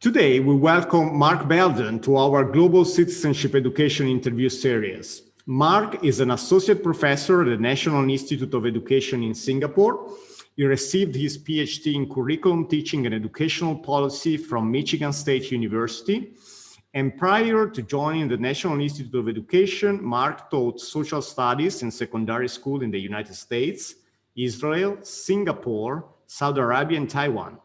Today, we welcome Mark Baildon to our Global Citizenship Education interview series. Mark is an associate professor at the National Institute of Education in Singapore. He received his PhD in curriculum teaching and educational policy from Michigan State University. And prior to joining the National Institute of Education, Mark taught social studies in secondary school in the United States, Israel, Singapore, Saudi Arabia, and Taiwan.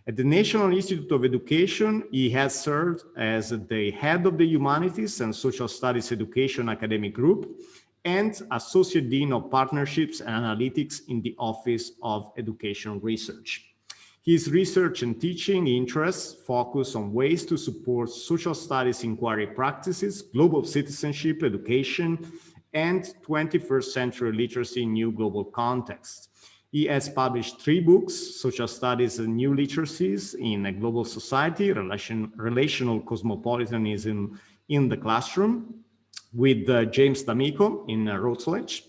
At the National Institute of Education, he has served as the head of the Humanities and Social Studies Education Academic Group and Associate Dean of Partnerships and Analytics in the Office of Education Research. His research and teaching interests focus on ways to support social studies inquiry practices, global citizenship, education, and 21st century literacy in new global contexts. He has published 3 books: Social Studies and New Literacies in a Global Society, Relational Cosmopolitanism in the Classroom, with James Damico in Routledge,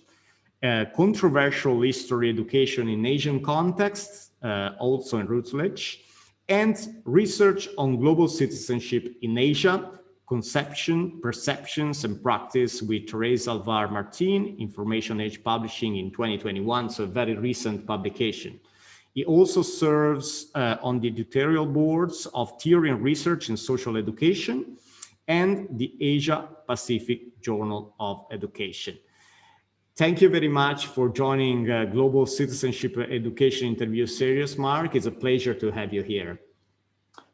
Controversial History Education in Asian Contexts, also in Routledge, and Research on Global Citizenship in Asia, Conception, Perceptions, and Practice with Theresa Alviar-Martin, Information Age Publishing in 2021, so a very recent publication. He also serves on the editorial boards of Theory and Research in Social Education and the Asia Pacific Journal of Education. Thank you very much for joining Global Citizenship Education interview series, Mark. It's a pleasure to have you here.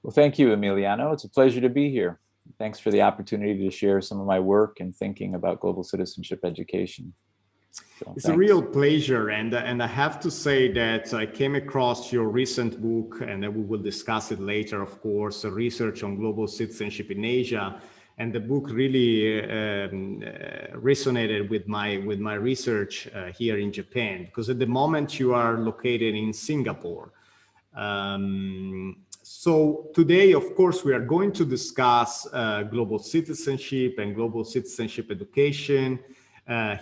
Well, thank you, Emiliano. It's a pleasure to be here. Thanks for the opportunity to share some of my work and thinking about global citizenship education. It's a real pleasure, and I have to say that I came across your recent book, and we will discuss it later, of course, Research on Global Citizenship in Asia, and the book really resonated with my research here in Japan, because at the moment you are located in Singapore. So today, of course, we are going to discuss global citizenship and global citizenship education,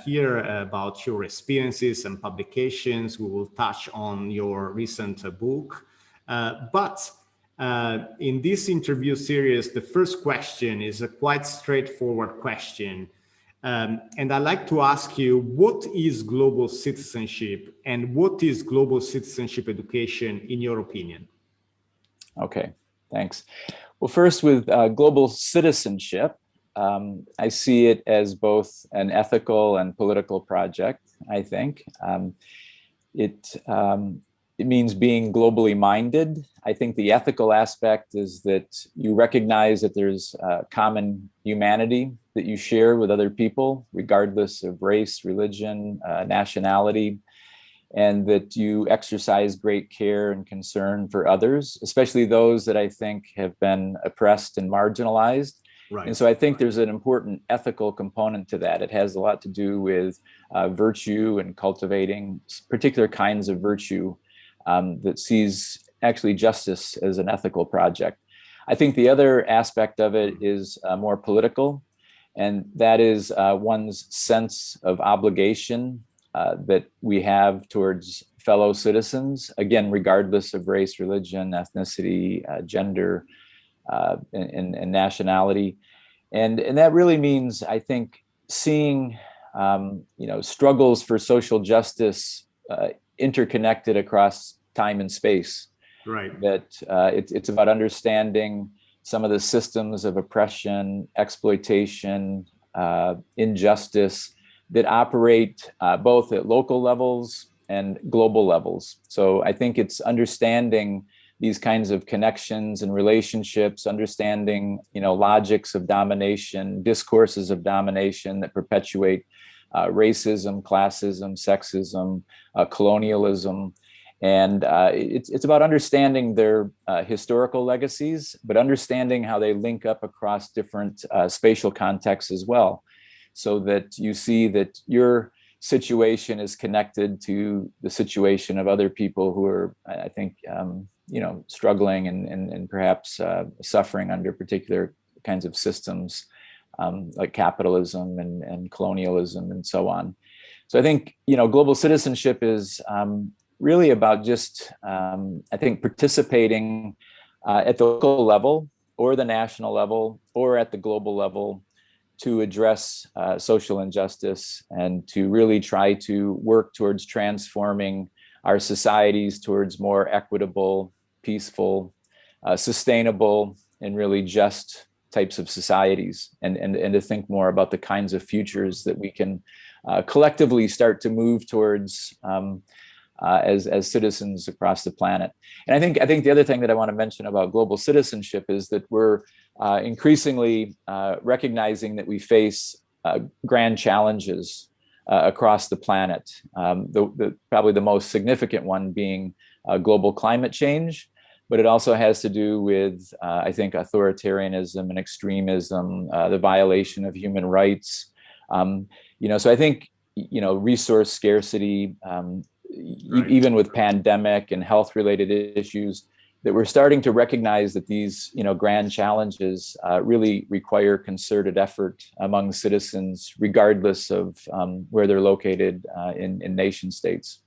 hear about your experiences and publications. We will touch on your recent book. But in this interview series, the first question is a quite straightforward question. And I'd like to ask you, what is global citizenship and what is global citizenship education in your opinion? Okay, thanks. Well, first with global citizenship, I see it as both an ethical and political project, I think. It means being globally minded. I think the ethical aspect is that you recognize that there's common humanity that you share with other people, regardless of race, religion, nationality, and that you exercise great care and concern for others, especially those that I think have been oppressed and marginalized. Right. And so I think there's an important ethical component to that. It has a lot to do with virtue and cultivating particular kinds of virtue that sees actually justice as an ethical project. I think the other aspect of it is more political, and that is one's sense of obligation that we have towards fellow citizens, again, regardless of race, religion, ethnicity, gender, and nationality. And that really means, I think, seeing struggles for social justice interconnected across time and space. Right. That it's about understanding some of the systems of oppression, exploitation, injustice that operate both at local levels and global levels. So I think it's understanding these kinds of connections and relationships, understanding, logics of domination, discourses of domination that perpetuate racism, classism, sexism, colonialism. And it's about understanding their historical legacies, but understanding how they link up across different spatial contexts as well, so that you see that your situation is connected to the situation of other people who are, I think, struggling and perhaps suffering under particular kinds of systems like capitalism and colonialism and so on. So I think, global citizenship is really about just, I think, participating at the local level or the national level or at the global level to address social injustice and to really try to work towards transforming our societies towards more equitable, peaceful, sustainable, and really just types of societies, and to think more about the kinds of futures that we can collectively start to move towards as citizens across the planet. And I think the other thing that I want to mention about global citizenship is that we're increasingly recognizing that we face grand challenges across the planet. Probably the most significant one being global climate change, but it also has to do with, I think, authoritarianism and extremism, the violation of human rights. So I think, resource scarcity, right. Even with pandemic and health-related issues, that we're starting to recognize that these, grand challenges really require concerted effort among citizens, regardless of where they're located in nation states.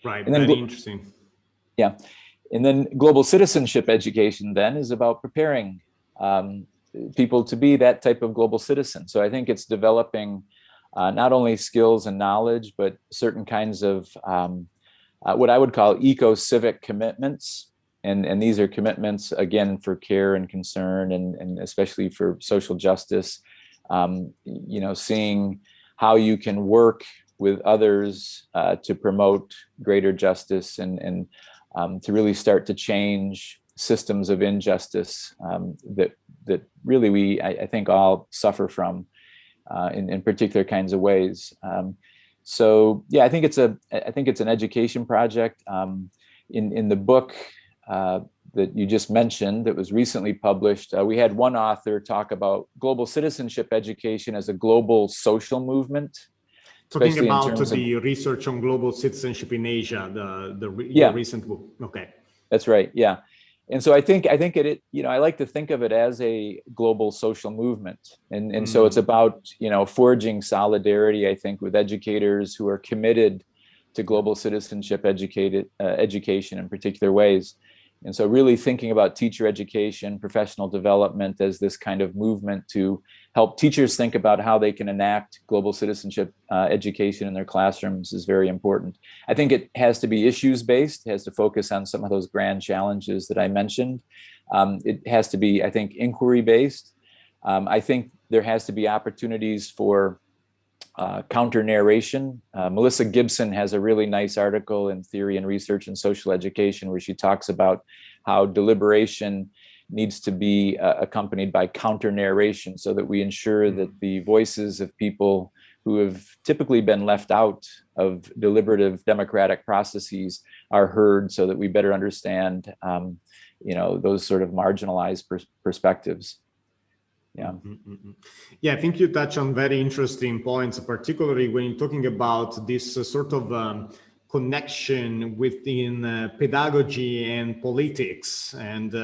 Right, and then, very interesting. Yeah, and then global citizenship education then is about preparing people to be that type of global citizen. So I think it's developing not only skills and knowledge, but certain kinds of what I would call eco-civic commitments. And these are commitments, again, for care and concern, and especially for social justice, seeing how you can work with others to promote greater justice and to really start to change systems of injustice that really I think all suffer from in particular kinds of ways. So yeah, I think it's an education project. In the book that you just mentioned, that was recently published, we had one author talk about global citizenship education as a global social movement. Talking about the research on global citizenship in Asia, the recent book. Okay, that's right. Yeah, and so I think it I like to think of it as a global social movement, and so it's about forging solidarity, I think, with educators who are committed to global citizenship education in particular ways. And so really thinking about teacher education, professional development as this kind of movement to help teachers think about how they can enact global citizenship education in their classrooms is very important. I think it has to be issues-based, it has to focus on some of those grand challenges that I mentioned. It has to be, I think, inquiry-based. I think there has to be opportunities for counter narration. Melissa Gibson has a really nice article in Theory and Research and Social Education where she talks about how deliberation needs to be accompanied by counter narration so that we ensure that the voices of people who have typically been left out of deliberative democratic processes are heard, so that we better understand those sort of marginalized perspectives. Yeah. Yeah, I think you touch on very interesting points, particularly when you're talking about this sort of connection within pedagogy and politics. And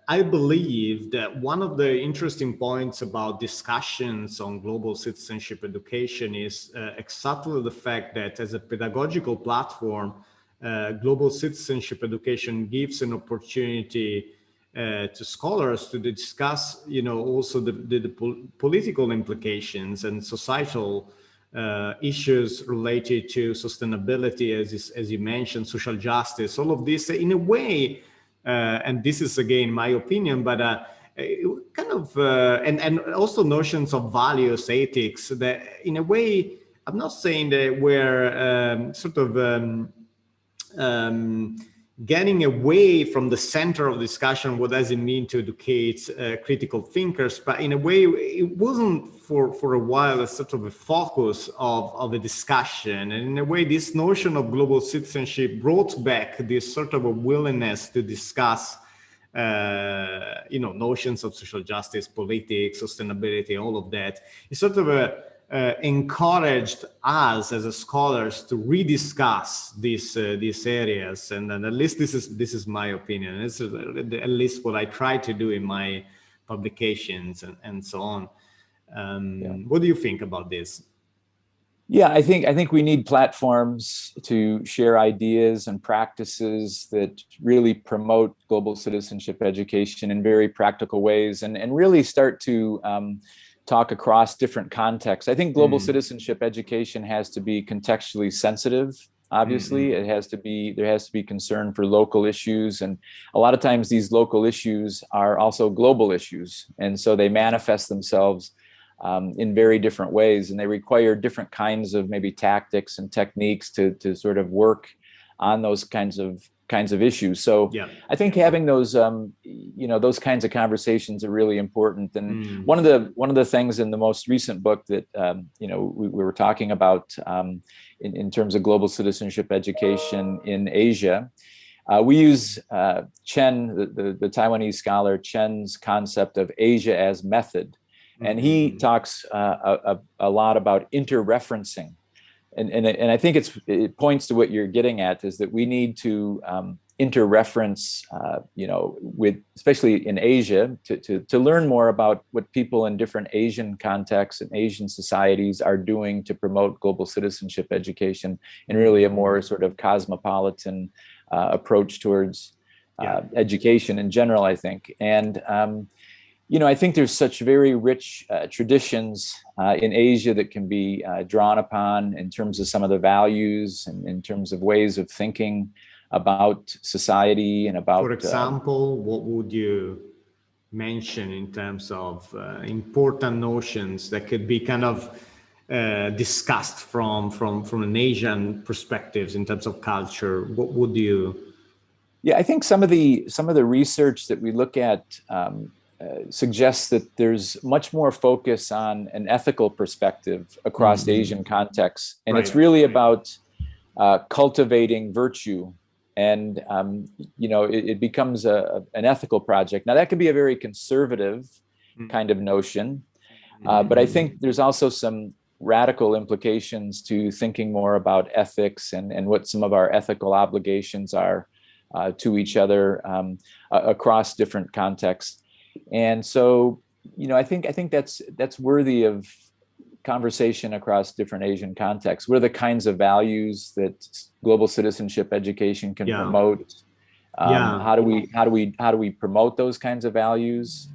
I believe that one of the interesting points about discussions on global citizenship education is exactly the fact that as a pedagogical platform, global citizenship education gives an opportunity to scholars to discuss, also the political implications and societal issues related to sustainability, as you mentioned, social justice, all of this in a way, and this is again my opinion, but kind of, and also notions of values, ethics, that in a way, I'm not saying that we're sort of getting away from the center of discussion, what does it mean to educate critical thinkers, but in a way it wasn't for a while a sort of a focus of a discussion, and in a way this notion of global citizenship brought back this sort of a willingness to discuss notions of social justice, politics, sustainability, all of that. It's sort of encouraged us as scholars to rediscuss these areas, and at least this is my opinion. This is at least what I try to do in my publications and so on. What do you think about this? Yeah, I think we need platforms to share ideas and practices that really promote global citizenship education in very practical ways, and really start to talk across different contexts. I think global citizenship education has to be contextually sensitive. Obviously, there has to be concern for local issues, and a lot of times these local issues are also global issues, and so they manifest themselves in very different ways, and they require different kinds of maybe tactics and techniques to sort of work on those kinds of issues. So yeah. I think having those those kinds of conversations are really important. And one of the things in the most recent book that we were talking about in terms of global citizenship education in Asia, we use Chen, the Taiwanese scholar Chen's concept of Asia as method. And he talks a lot about interreferencing. And I think it points to what you're getting at, is that we need to interreference, with, especially in Asia, to learn more about what people in different Asian contexts and Asian societies are doing to promote global citizenship education in really a more sort of cosmopolitan approach towards education in general, I think. And I think there's such very rich traditions in Asia that can be drawn upon in terms of some of the values and in terms of ways of thinking about society and about. For example, what would you mention in terms of important notions that could be kind of discussed from an Asian perspectives in terms of culture? What would you? Yeah, I think some of the research that we look at suggests that there's much more focus on an ethical perspective across Asian contexts. And it's really about cultivating virtue. And, it becomes an ethical project. Now, that could be a very conservative kind of notion. But I think there's also some radical implications to thinking more about ethics and what some of our ethical obligations are to each other across different contexts. And so, I think that's worthy of conversation across different Asian contexts. What are the kinds of values that global citizenship education can promote? How do we promote those kinds of values?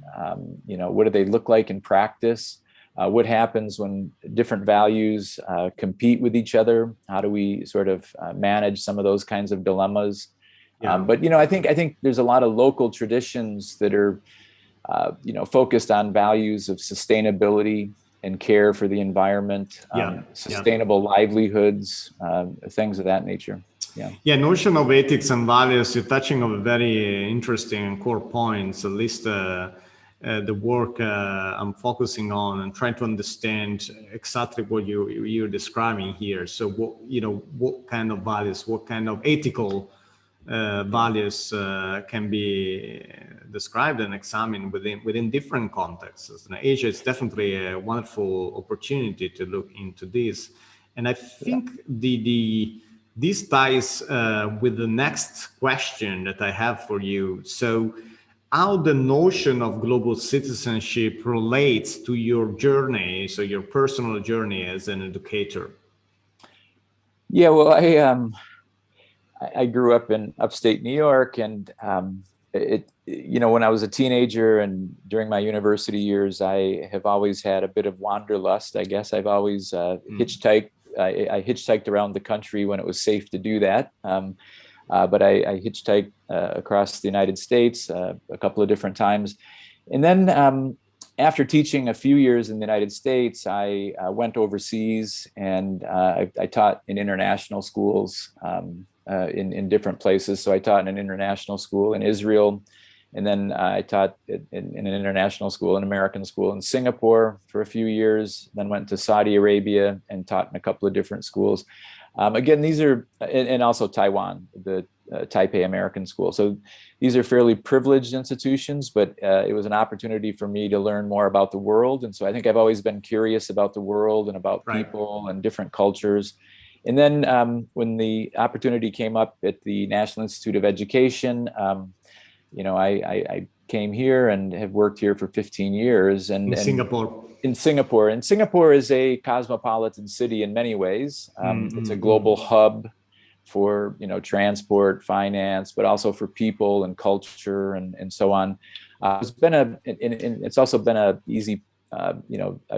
What do they look like in practice? What happens when different values compete with each other? How do we sort of manage some of those kinds of dilemmas? But I think there's a lot of local traditions that are focused on values of sustainability and care for the environment, sustainable livelihoods, things of that nature. Notion of ethics and values, you're touching on very interesting and core points, at least the work I'm focusing on and trying to understand exactly what you're describing here. So what kind of values, what kind of ethical values can be described and examined within different contexts. And Asia is definitely a wonderful opportunity to look into this. And I think this ties with the next question that I have for you. So how the notion of global citizenship relates to your journey, so your personal journey as an educator? Yeah, well, I grew up in upstate New York, and when I was a teenager and during my university years, I have always had a bit of wanderlust. I guess I've always hitchhiked. I hitchhiked around the country when it was safe to do that. But I hitchhiked across the United States a couple of different times. And then after teaching a few years in the United States, I went overseas, and I taught in international schools in different places. So I taught in an international school in Israel, and then I taught in an international school, an American school in Singapore for a few years, then went to Saudi Arabia and taught in a couple of different schools. Again, these are, and also Taiwan, the Taipei American School. So these are fairly privileged institutions, but it was an opportunity for me to learn more about the world. And so I think I've always been curious about the world and about people and different cultures. And then when the opportunity came up at the National Institute of Education, I came here and have worked here for 15 years. In Singapore. In Singapore. And Singapore is a cosmopolitan city in many ways. It's a global hub for, transport, finance, but also for people and culture and so on. It's also been a easy,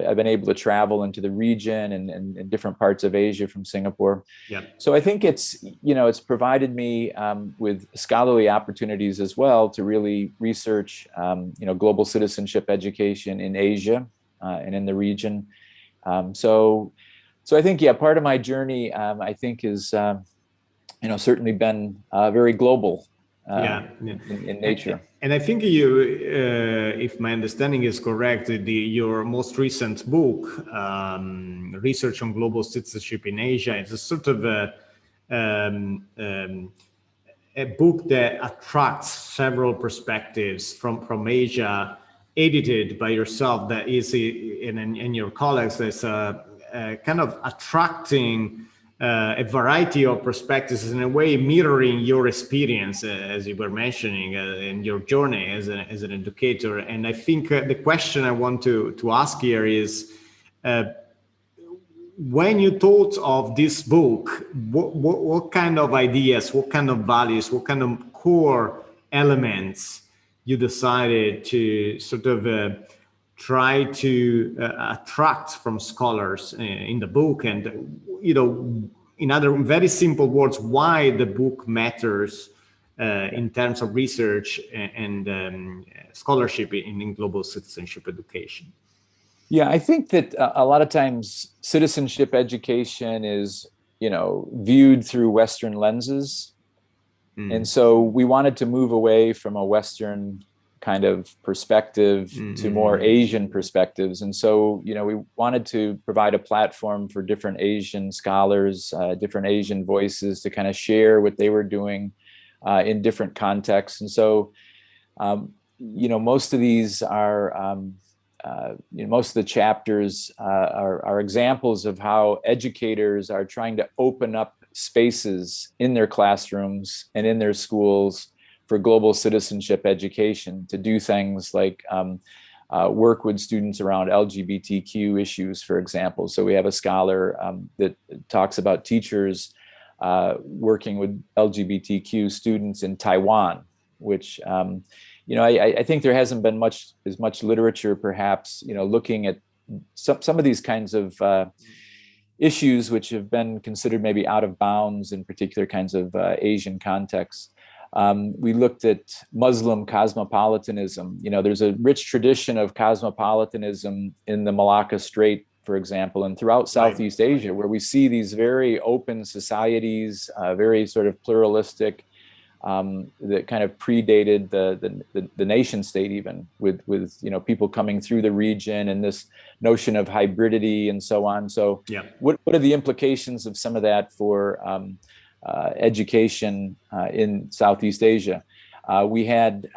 I've been able to travel into the region and different parts of Asia from Singapore. Yeah. So I think it's provided me with scholarly opportunities as well to really research, global citizenship education in Asia and in the region. So I think, part of my journey, I think is, certainly been very global in nature. And I think you, if my understanding is correct, your most recent book, Research on Global Citizenship in Asia, is a sort of a book that attracts several perspectives from Asia, edited by yourself, that is, and your colleagues, that's kind of attracting a variety of perspectives, in a way mirroring your experience, as you were mentioning, in your journey as an educator. And I think the question I want to ask here is, when you thought of this book, what kind of ideas, what kind of values, what kind of core elements you decided to sort of try to attract from scholars in the book? And, in other very simple words, why the book matters in terms of research and scholarship in global citizenship education? Yeah, I think that a lot of times citizenship education is, viewed through Western lenses. And so we wanted to move away from a Western kind of perspective to more Asian perspectives. And so, we wanted to provide a platform for different Asian scholars, different Asian voices to kind of share what they were doing in different contexts. And so, most of these are, most of the chapters are examples of how educators are trying to open up spaces in their classrooms and in their schools for global citizenship education, to do things like work with students around LGBTQ issues, for example. So we have a scholar that talks about teachers working with LGBTQ students in Taiwan, which I think there hasn't been as much literature, perhaps, looking at some of these kinds of issues which have been considered maybe out of bounds in particular kinds of Asian contexts. We looked at Muslim cosmopolitanism. There's a rich tradition of cosmopolitanism in the Malacca Strait, for example, and throughout Southeast Asia, where we see these very open societies, very sort of pluralistic, that kind of predated the nation state, even with people coming through the region, and this notion of hybridity and so on. So what are the implications of some of that for education in Southeast Asia? We had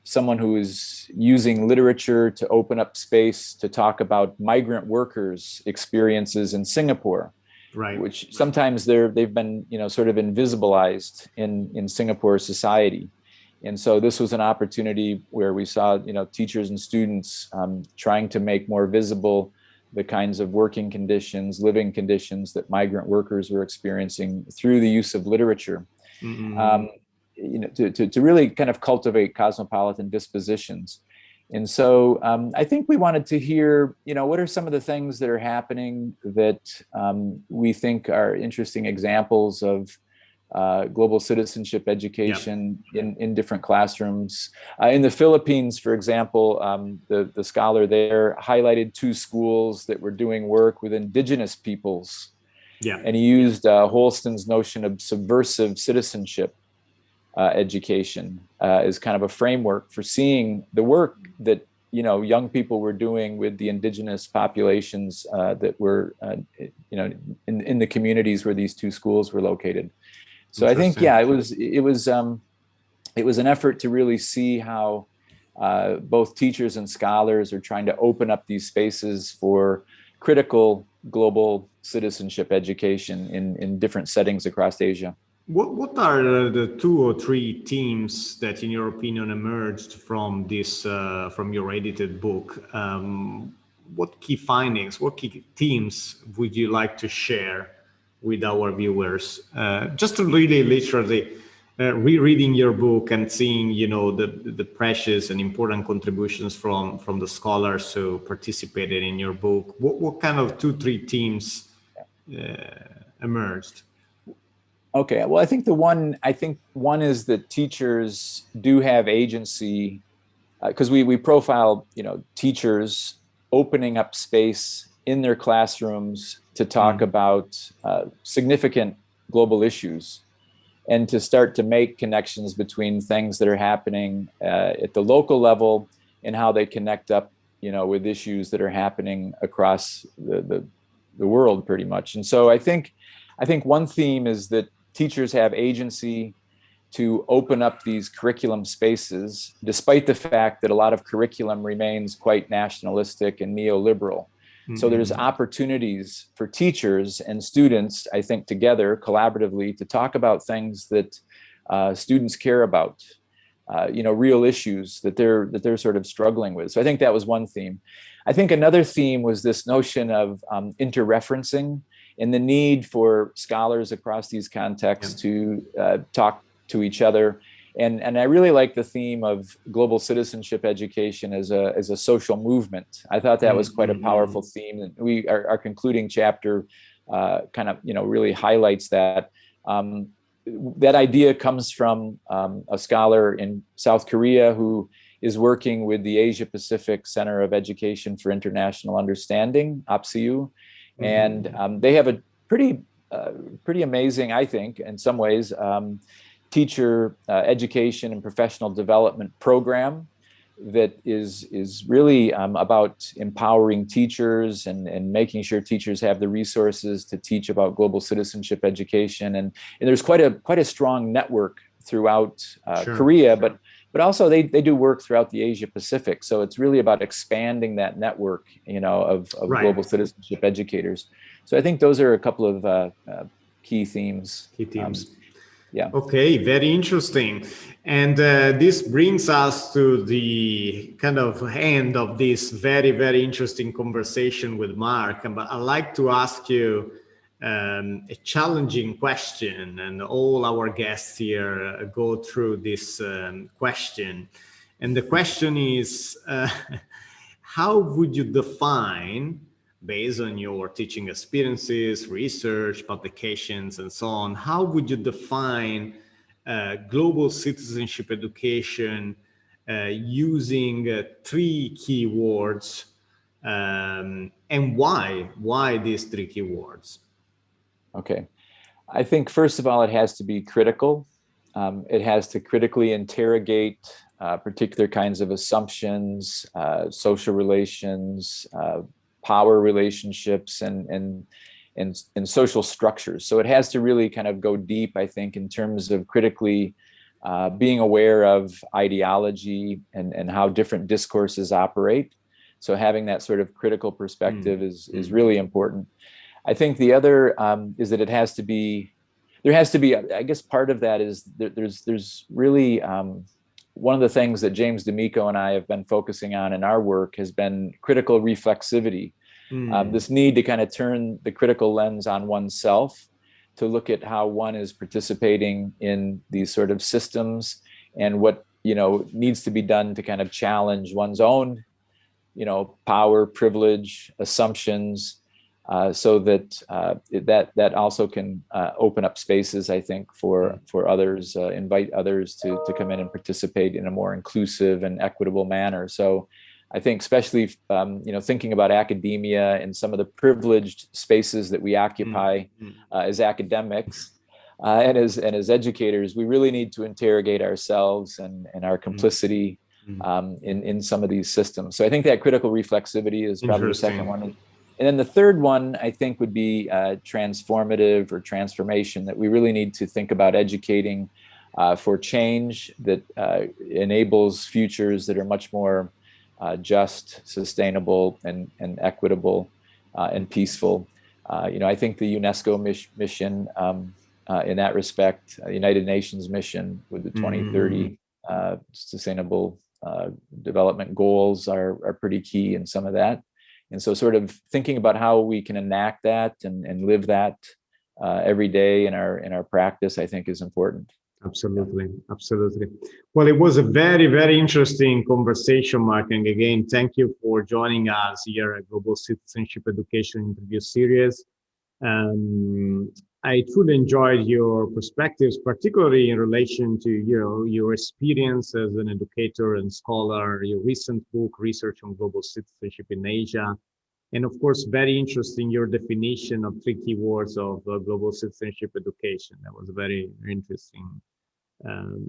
someone who was using literature to open up space to talk about migrant workers' experiences in Singapore, which sometimes they've been sort of invisibilized in Singapore society. And so this was an opportunity where we saw teachers and students trying to make more visible the kinds of working conditions, living conditions that migrant workers were experiencing through the use of literature, to really kind of cultivate cosmopolitan dispositions. And so I think we wanted to hear, what are some of the things that are happening that we think are interesting examples of global citizenship education in different classrooms. In the Philippines, for example, the scholar there highlighted 2 schools that were doing work with indigenous peoples. And he used Holston's notion of subversive citizenship education as kind of a framework for seeing the work that young people were doing with the indigenous populations that were in the communities where these 2 schools were located. So I think it was an effort to really see how both teachers and scholars are trying to open up these spaces for critical global citizenship education in different settings across Asia. What are the 2 or 3 themes that, in your opinion, emerged from this from your edited book? What key findings, what key themes would you like to share with our viewers? Just to really literally rereading your book and seeing, the precious and important contributions from the scholars who participated in your book. What kind of 2, 3 themes emerged? Okay, well, I think one is that teachers do have agency, because we profile, teachers opening up space in their classrooms to talk about significant global issues and to start to make connections between things that are happening at the local level and how they connect up, with issues that are happening across the world pretty much. And so I think one theme is that teachers have agency to open up these curriculum spaces, despite the fact that a lot of curriculum remains quite nationalistic and neoliberal. Mm-hmm. So there's opportunities for teachers and students, I think, together collaboratively to talk about things that students care about, real issues that they're sort of struggling with. So I think that was one theme. I think another theme was this notion of interreferencing and the need for scholars across these contexts to talk to each other. And I really like the theme of global citizenship education as a social movement. I thought that was quite a powerful theme. And our concluding chapter kind of, really highlights that. That idea comes from a scholar in South Korea who is working with the Asia Pacific Center of Education for International Understanding, APSIU. And they have a pretty amazing, I think, in some ways, teacher education and professional development program that is really about empowering teachers and making sure teachers have the resources to teach about global citizenship education. And there's quite a strong network throughout Korea, but also they do work throughout the Asia Pacific. So it's really about expanding that network, of global citizenship educators. So I think those are a couple of key themes. Yeah. Okay, very interesting. And this brings us to the kind of end of this very, very interesting conversation with Mark. But I'd like to ask you a challenging question, and all our guests here go through this question. And the question is, how would you define, based on your teaching experiences, research, publications, and so on, how would you define global citizenship education using 3 key words, and why these 3 key words? Okay. I think, first of all, it has to be critical. It has to critically interrogate particular kinds of assumptions, social relations, power relationships, and social structures. So it has to really kind of go deep, I think, in terms of critically being aware of ideology and how different discourses operate. So having that sort of critical perspective is really important. I think the other is that there has to be, I guess part of that is there's really, one of the things that James Damico and I have been focusing on in our work has been critical reflexivity. This need to kind of turn the critical lens on oneself to look at how one is participating in these sort of systems and what, needs to be done to kind of challenge one's own, power, privilege, assumptions, so that that also can open up spaces, I think, for others, invite others to come in and participate in a more inclusive and equitable manner. So I think especially, thinking about academia and some of the privileged spaces that we occupy as academics and as educators, we really need to interrogate ourselves and our complicity in some of these systems. So I think that critical reflexivity is probably the second one. And then the third one, I think, would be transformative or transformation, that we really need to think about educating for change that enables futures that are much more just, sustainable, and equitable and peaceful. I think the UNESCO mission in that respect. United Nations mission with the 2030 Sustainable Development Goals are pretty key in some of that. And so sort of thinking about how we can enact that and live that every day in our practice, I think is important. Absolutely, absolutely. Well, it was a very, very interesting conversation, Mark. And again, thank you for joining us here at Global Citizenship Education Interview Series. I truly enjoyed your perspectives, particularly in relation to your experience as an educator and scholar, your recent book, Research on Global Citizenship in Asia, and of course, very interesting, your definition of 3 keywords of global citizenship education. That was a very interesting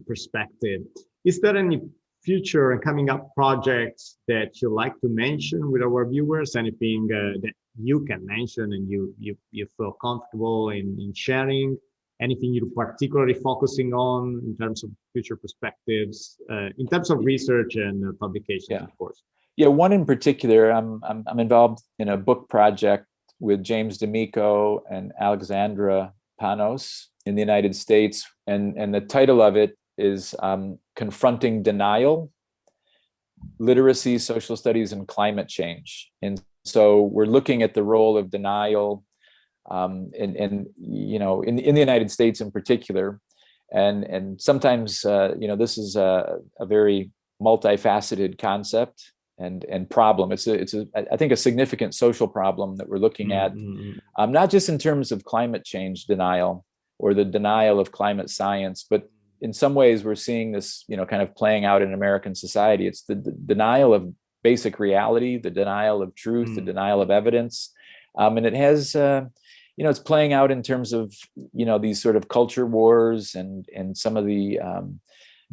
perspective. Is there any future and coming up projects that you like to mention with our viewers? Anything that you can mention and you feel comfortable in sharing? Anything you're particularly focusing on in terms of future perspectives, in terms of research and publication, of course? Yeah, one in particular, I'm involved in a book project with James Damico and Alexandra Panos in the United States, and the title of it is Confronting Denial, Literacy, Social Studies, and Climate Change. And so we're looking at the role of denial in the United States in particular, and sometimes this is a very multifaceted concept and problem. It's I think a significant social problem that we're looking at, not just in terms of climate change denial or the denial of climate science, but in some ways we're seeing this kind of playing out in American society. It's the denial of basic reality, the denial of truth, the denial of evidence, and it has it's playing out in terms of these sort of culture wars and some of the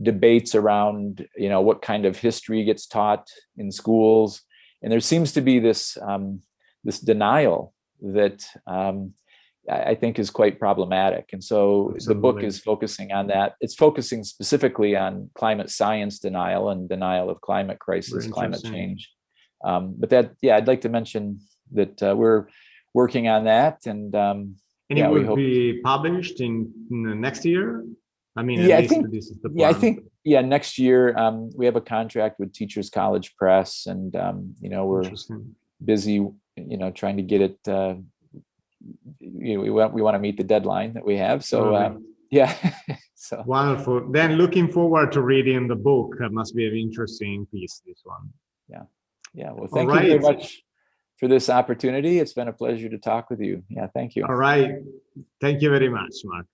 debates around what kind of history gets taught in schools, and there seems to be this this denial that I think is quite problematic. And so Absolutely. The book is focusing on that. It's focusing specifically on climate science denial and denial of climate crisis, climate change. But I'd like to mention that we're working on that, and it will be published in next year. I mean, I think this is the plan. Next year. We have a contract with Teachers College Press, and we're busy, trying to get it. We want to meet the deadline that we have. So so wonderful. Then looking forward to reading the book. It must be an interesting piece, this one. Yeah. Well, thank you very much for this opportunity. It's been a pleasure to talk with you. Yeah, thank you. All right. Thank you very much, Mark.